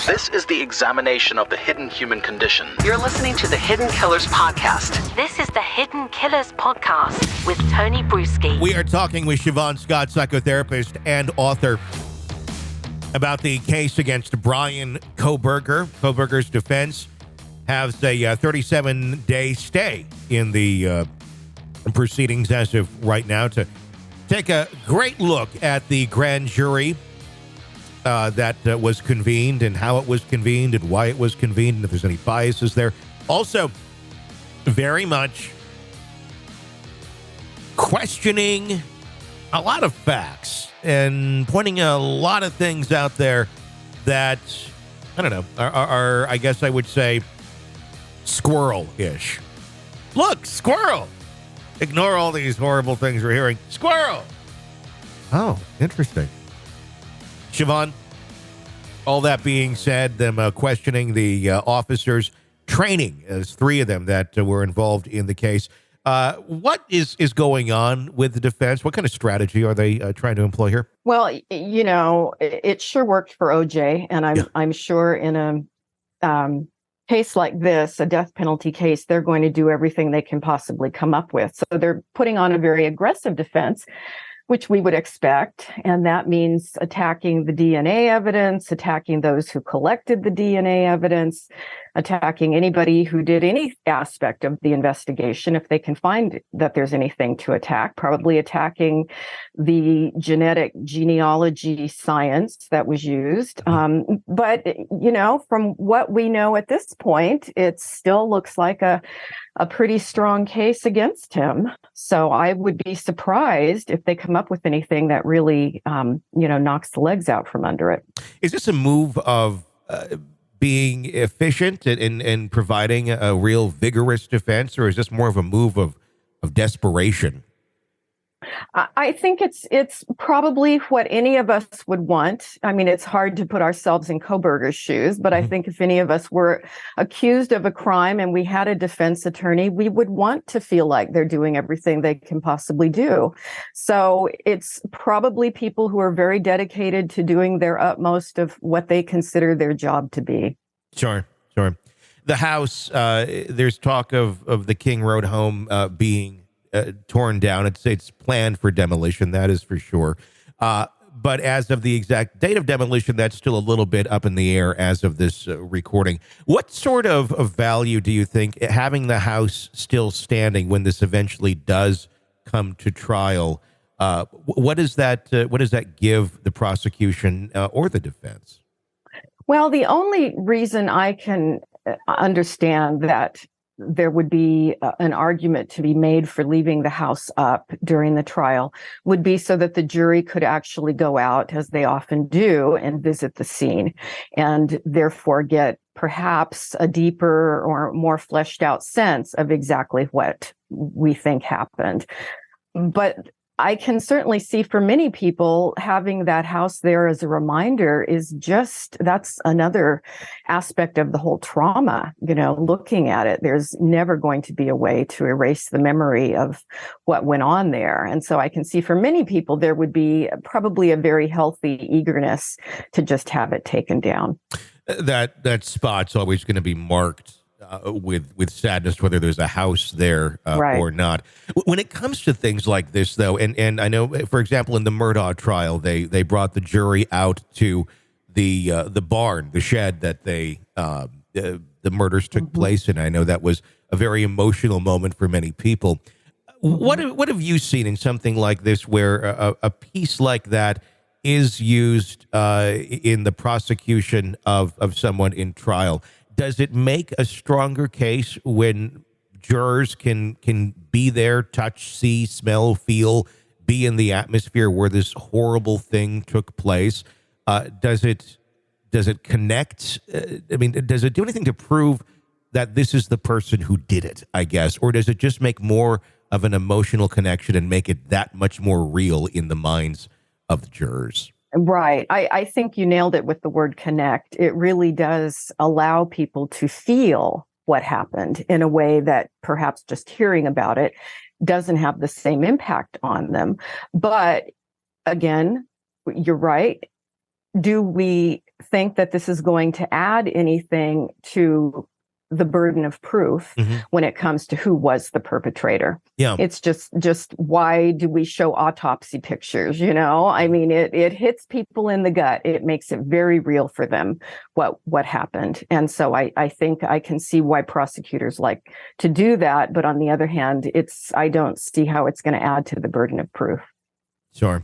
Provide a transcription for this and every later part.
This is the examination of the hidden human condition. You're listening to the Hidden Killers Podcast. This is the Hidden Killers Podcast with Tony Bruschi. We are talking with Siobhan Scott, psychotherapist and author, about the case against Bryan Kohberger. Kohberger's defense has a 37-day stay in the proceedings as of right now to take a great look at the grand jury that was convened and how it was convened and why it was convened and if there's any biases there. Also, very much questioning a lot of facts and pointing a lot of things out there that, I don't know, are I guess I would say, squirrel-ish. Look, squirrel! Ignore all these horrible things we're hearing. Squirrel! Oh, interesting. Siobhan, all that being said, them questioning the officers' training, as three of them that were involved in the case. What is going on with the defense? What kind of strategy are they trying to employ here? Well, you know, it sure worked for OJ, and I'm sure in a case like this, a death penalty case, they're going to do everything they can possibly come up with. So they're putting on a very aggressive defense, which we would expect. And that means attacking the DNA evidence, attacking those who collected the DNA evidence, attacking anybody who did any aspect of the investigation, if they can find that there's anything to attack, probably attacking the genealogy science that was used. But, you know, from what we know at this point, it still looks like a pretty strong case against him. So I would be surprised if they come up with anything that really, knocks the legs out from under it. Is this a move of being efficient and providing a real vigorous defense, or is this more of a move of desperation? I think it's probably what any of us would want. I mean, it's hard to put ourselves in Kohberger's shoes, but I think if any of us were accused of a crime and we had a defense attorney, we would want to feel like they're doing everything they can possibly do. So it's probably people who are very dedicated to doing their utmost of what they consider their job to be. Sure. The house, there's talk of the King Road home being torn down. It's planned for demolition, that is for sure. But as of the exact date of demolition, that's still a little bit up in the air as of this recording. What sort of value do you think having the house still standing when this eventually does come to trial? What does that give the prosecution or the defense? Well, the only reason I can understand that there would be an argument to be made for leaving the house up during the trial would be so that the jury could actually go out, as they often do, and visit the scene, and therefore get perhaps a deeper or more fleshed out sense of exactly what we think happened. But I can certainly see for many people having that house there as a reminder that's another aspect of the whole trauma, looking at it. There's never going to be a way to erase the memory of what went on there. And so I can see for many people, there would be probably a very healthy eagerness to just have it taken down. That spot's always going to be marked with sadness, whether there's a house there right. or not. When it comes to things like this, though, and I know, for example, in the Murdaugh trial, they brought the jury out to the barn, the shed that the murders took place in. I know that was a very emotional moment for many people. What have you seen in something like this, where a piece like that is used in the prosecution of someone in trial? Does it make a stronger case when jurors can be there, touch, see, smell, feel, be in the atmosphere where this horrible thing took place? Does it connect? Does it do anything to prove that this is the person who did it, I guess? Or does it just make more of an emotional connection and make it that much more real in the minds of the jurors? Right. I think you nailed it with the word connect. It really does allow people to feel what happened in a way that perhaps just hearing about it doesn't have the same impact on them. But again, you're right. Do we think that this is going to add anything to the burden of proof when it comes to who was the perpetrator. Yeah. It's just why do we show autopsy pictures? I mean, it hits people in the gut. It makes it very real for them what happened. And so I think I can see why prosecutors like to do that. But on the other hand, I don't see how it's going to add to the burden of proof. Sure.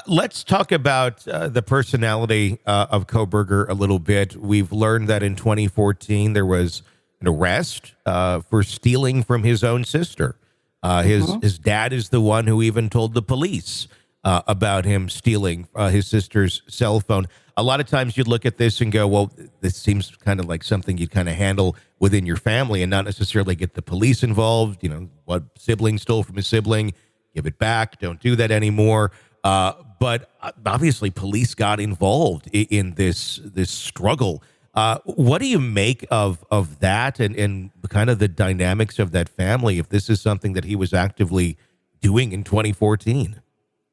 Let's talk about the personality of Kohberger a little bit. We've learned that in 2014, there was an arrest for stealing from his own sister. His dad is the one who even told the police about him stealing his sister's cell phone. A lot of times you'd look at this and go, well, this seems kind of like something you'd kind of handle within your family and not necessarily get the police involved. What sibling stole from his sibling, give it back. Don't do that anymore. But obviously, police got involved in this struggle. What do you make of that and kind of the dynamics of that family, if this is something that he was actively doing in 2014?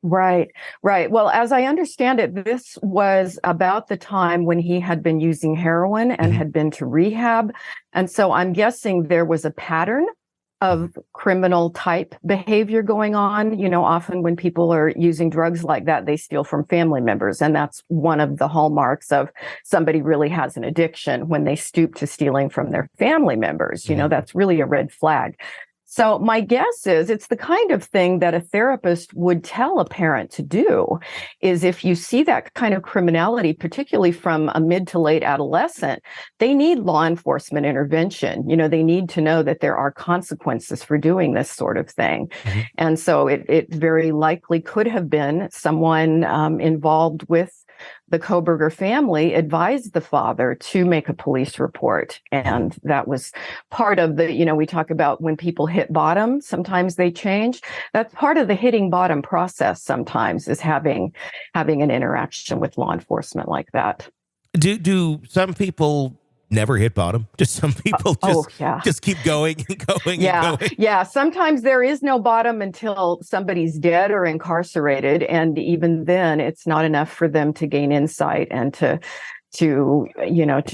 Right. Well, as I understand it, this was about the time when he had been using heroin and had been to rehab. And so I'm guessing there was a pattern of criminal type behavior going on. Often when people are using drugs like that, they steal from family members. And that's one of the hallmarks of somebody really has an addiction, when they stoop to stealing from their family members. That's really a red flag. So my guess is it's the kind of thing that a therapist would tell a parent to do, is if you see that kind of criminality, particularly from a mid to late adolescent, they need law enforcement intervention. They need to know that there are consequences for doing this sort of thing. And so it very likely could have been someone involved with the Kohberger family advised the father to make a police report. And that was part of the, we talk about when people hit bottom, sometimes they change. That's part of the hitting bottom process sometimes, is having an interaction with law enforcement like that. Do some people never hit bottom? Just some people just keep going and going and going. Yeah. Sometimes there is no bottom until somebody's dead or incarcerated. And even then, it's not enough for them to gain insight and to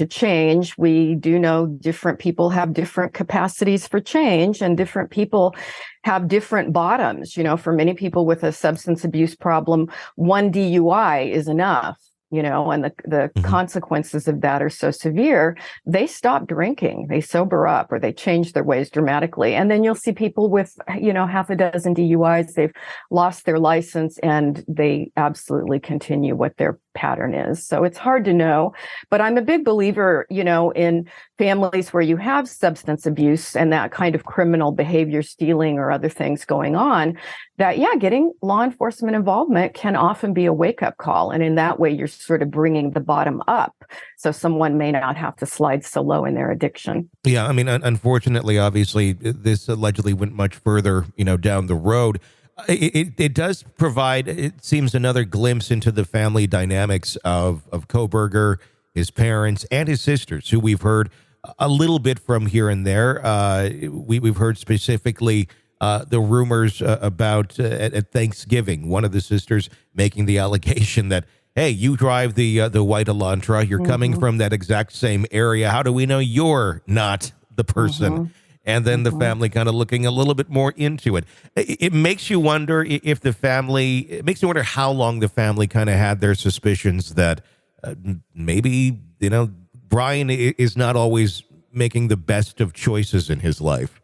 change. We do know different people have different capacities for change, and different people have different bottoms. For many people with a substance abuse problem, one DUI is enough. And the consequences of that are so severe, they stop drinking, they sober up, or they change their ways dramatically. And then you'll see people with, half a dozen DUIs, they've lost their license and they absolutely continue what their pattern is. So it's hard to know, but I'm a big believer, in families where you have substance abuse and that kind of criminal behavior, stealing or other things going on, that, getting law enforcement involvement can often be a wake-up call. And in that way, you're sort of bringing the bottom up, so someone may not have to slide so low in their addiction. Yeah, I mean, unfortunately, obviously, this allegedly went much further, down the road. It does provide, it seems, another glimpse into the family dynamics of Kohberger, his parents, and his sisters, who we've heard a little bit from here and there. We've heard specifically the rumors about at Thanksgiving, one of the sisters making the allegation that, hey, you drive the white Elantra, you're coming from that exact same area. How do we know you're not the person? And then the family kind of looking a little bit more into it. It makes you wonder if it makes you wonder how long the family kind of had their suspicions that maybe, Bryan is not always making the best of choices in his life.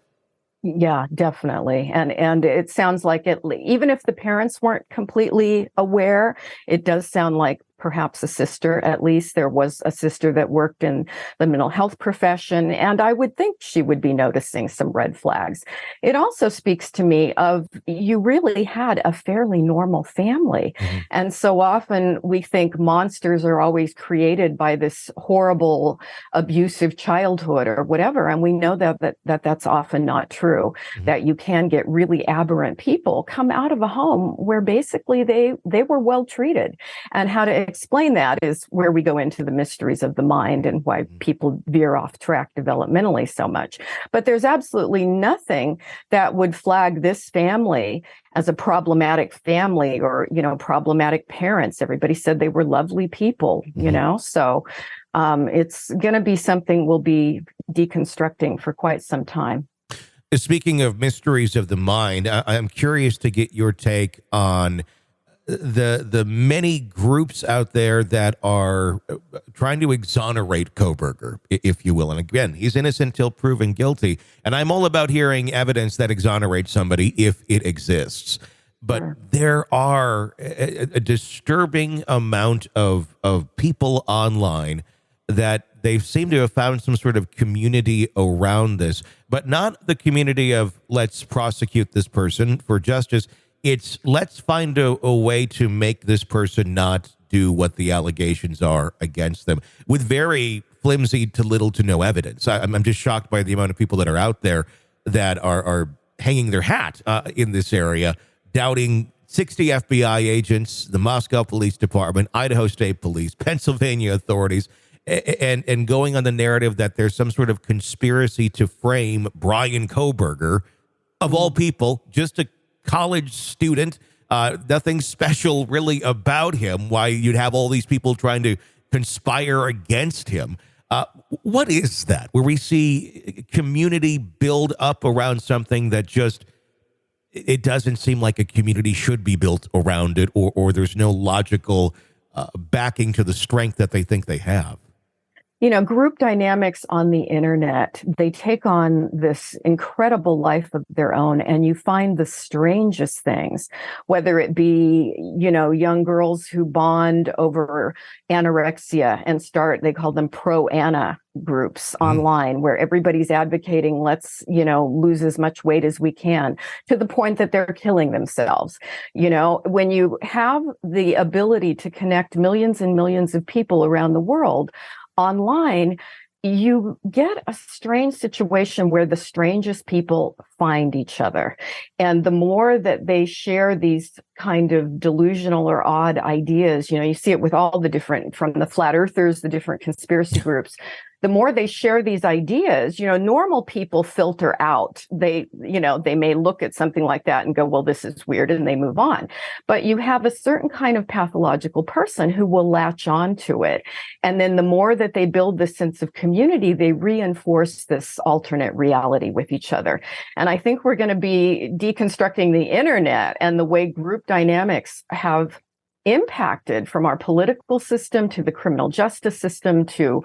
Yeah, definitely. And it sounds like even if the parents weren't completely aware, it does sound like perhaps a sister, at least there was a sister that worked in the mental health profession, and I would think she would be noticing some red flags. It also speaks to me of, you really had a fairly normal family. And so often we think monsters are always created by this horrible, abusive childhood or whatever. And we know that's often not true, that you can get really aberrant people come out of a home where basically they were well treated and how to explain that is where we go into the mysteries of the mind and why people veer off track developmentally so much. But there's absolutely nothing that would flag this family as a problematic family or, problematic parents. Everybody said they were lovely people, so it's going to be something we'll be deconstructing for quite some time. Speaking of mysteries of the mind, I'm curious to get your take on the many groups out there that are trying to exonerate Kohberger, if you will. And again, he's innocent till proven guilty. And I'm all about hearing evidence that exonerates somebody if it exists. But there are a disturbing amount of people online that they seem to have found some sort of community around this, but not the community of let's prosecute this person for justice. It's let's find a way to make this person not do what the allegations are against them with very flimsy to little to no evidence. I'm just shocked by the amount of people that are out there that are hanging their hat in this area, doubting 60 FBI agents, the Moscow Police Department, Idaho State Police, Pennsylvania authorities, and going on the narrative that there's some sort of conspiracy to frame Bryan Kohberger, of all people, just a college student, nothing special really about him, why you'd have all these people trying to conspire against him. What is that, where we see community build up around something that just, it doesn't seem like a community should be built around it, or there's no logical backing to the strength that they think they have? Group dynamics on the internet, they take on this incredible life of their own, and you find the strangest things, whether it be, young girls who bond over anorexia and they call them pro-ana groups online, where everybody's advocating, let's, lose as much weight as we can, to the point that they're killing themselves. When you have the ability to connect millions and millions of people around the world online, you get a strange situation where the strangest people find each other. And the more that they share these kind of delusional or odd ideas, you see it with all the different, from the flat earthers, the different conspiracy groups, the more they share these ideas, normal people filter out. They may look at something like that and go, well, this is weird, and they move on. But you have a certain kind of pathological person who will latch on to it. And then the more that they build this sense of community, they reinforce this alternate reality with each other. And I think we're going to be deconstructing the internet and the way group dynamics have impacted, from our political system to the criminal justice system to,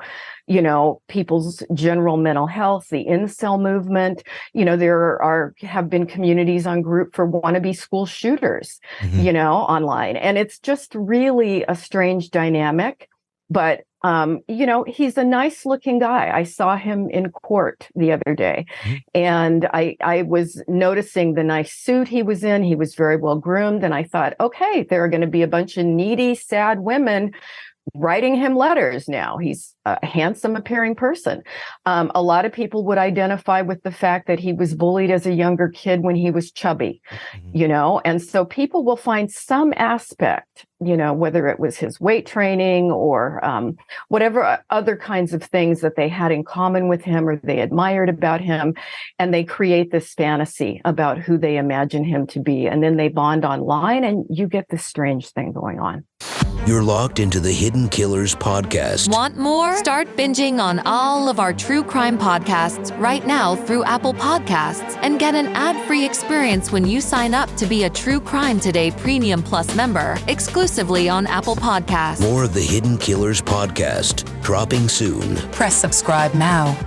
people's general mental health, the incel movement. There have been communities on group for wannabe school shooters, online. And it's just really a strange dynamic. But he's a nice looking guy. I saw him in court the other day, and I was noticing the nice suit he was in. He was very well groomed. And I thought, okay, there are going to be a bunch of needy, sad women writing him letters now. He's a handsome appearing person. A lot of people would identify with the fact that he was bullied as a younger kid when he was chubby, and so people will find some aspect, whether it was his weight training or whatever other kinds of things that they had in common with him or they admired about him. And they create this fantasy about who they imagine him to be. And then they bond online, and you get this strange thing going on. You're locked into the Hidden Killers podcast. Want more? Start binging on all of our true crime podcasts right now through Apple Podcasts, and get an ad-free experience when you sign up to be a True Crime Today Premium Plus member, exclusively on Apple Podcasts. More of the Hidden Killers podcast, dropping soon. Press subscribe now.